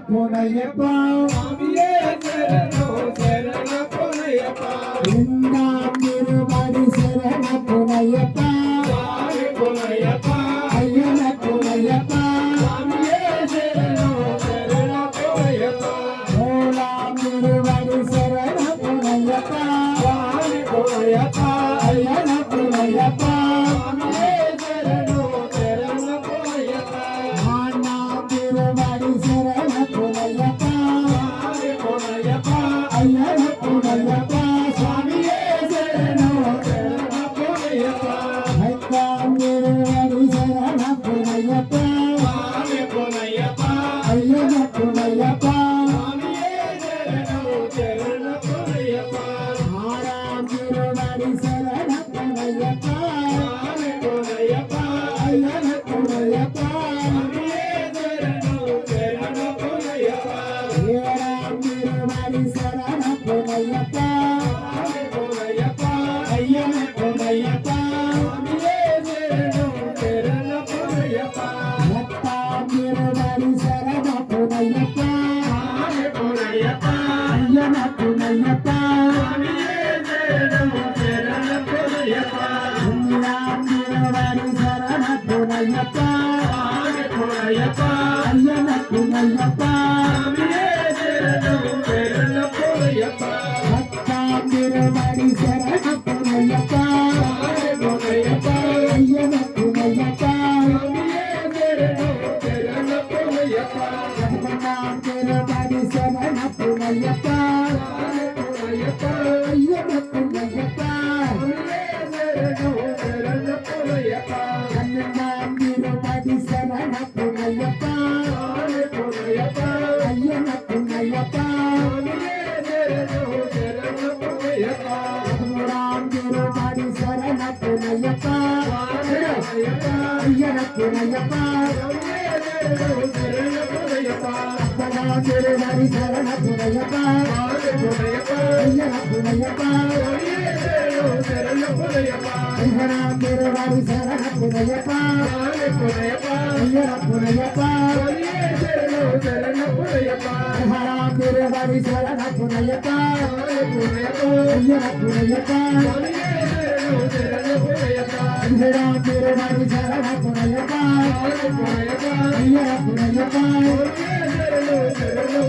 பொன்னையப்பா சுவாமியே சரணம் சரண பொன்னையப்பா என்னாம் திருவடி சரண பொன்னையப்பா சுவாமி பொன்னையப்பா ஐயன பொன்னையப்பா சுவாமியே சரணம் சரண பொன்னையப்பா மூலாம் திருவடி சரண பொன்னையப்பா சுவாமி பொன்னையப்பா ஐயன பொன்னையப்பா சுவாமியே சரணம் சரண பொன்னையப்பா ஆனாம் திருவடி சரண பொன்னையப்பா சுவாமி பொன்னையப்பா ஐயன பொன்னையப்பா சுவாமியே சரணம் சரண பொன்னையப்பா ஐந்தாம் திருவடி சரண பொன்னையப்பா சுவாமி பொன்னையப்பா ஐயன பொன்னையப்பா சுவாமியே சரணம் சரண பொன்னையப்பா ஆறாம் திருவடி சரண பொன்னையப்பா சுவாமி பொன்னையப்பா ஐயன பொன்னையப்பா சுவாமியே சரணம் சரண பொன்னையப்பா ஏழாம் திருவடி சரண பொன்னையப்பா சுவாமி பொன்னையப்பா ஐயன பொன்னையப்பா சுவாமியே சரணம் சரண பொன்னையப்பா எட்டாம் திருவடி சரண பொன்னையப்பா சுவாமி பொன்னையப்பா ஐயன பொன்னையப்பா சுவாமியே சரணம் சரண பொன்னையப்பா ஒன்றாம் திருவடி சரண பொன்னையப்பா சுவாமி பொன்னையப்பா ஐயன பொன்னையப்பா சுவாமியே சரணம் சரண பொன்னையப்பா பத்தாம் திருவடி சரண பொன்னையப்பா சுவாமி பொன்னையப்பா ஐயன பொன்னையப்பா சுவாமியே சரணம் சரண பொன்னையப்பா பதினொன்றாம் திருவடி சரண பொன்னையப்பா சுவாமி பொன்னையப்பா ஐயன பொன்னையப்பா சுவாமியே சரணம் சரண பொன்னையப்பா பன்னெண்டாம் திருவடி சரண பொன்னையப்பா சுவாமி பொன்னையப்பா ஐயன பொன்னையப்பா சுவாமியே சரணம் சரண பொன்னையப்பா பதினோராம் திருவடி சரண பொன்னையப்பா சுவாமி பொன்னையப்பா ஐயன பொன்னையப்பா சுவாமியே சரணம் சரண பொன்னையப்பா பத்தாம் திருவடி சரண பொன்னையப்பா சுவாமி பொன்னையப்பா ஐயன பொன்னையப்பா சுவாமியே சரணம் சரண பொன்னையப்பா ஐயனாம் திருவடி சரண பொன்னையப்பா சுவாமி பொன்னையப்பா ஐயன பொன்னையப்பா சுவாமியே சரணம் சரண பொன்னையப்பா ஐயனாம் திருவடி சரண பொன்னையப்பா சுவாமி பொன்னையப்பா ஐயன பொன்னையப்பா சுவாமியே சரணம் சரண பொன்னையப்பா ஐயனாம் திருவடி சரண பொன்னையப்பா சுவாமி பொன்னையப்பா ஐயன பொன்னையப்பா சுவாமியே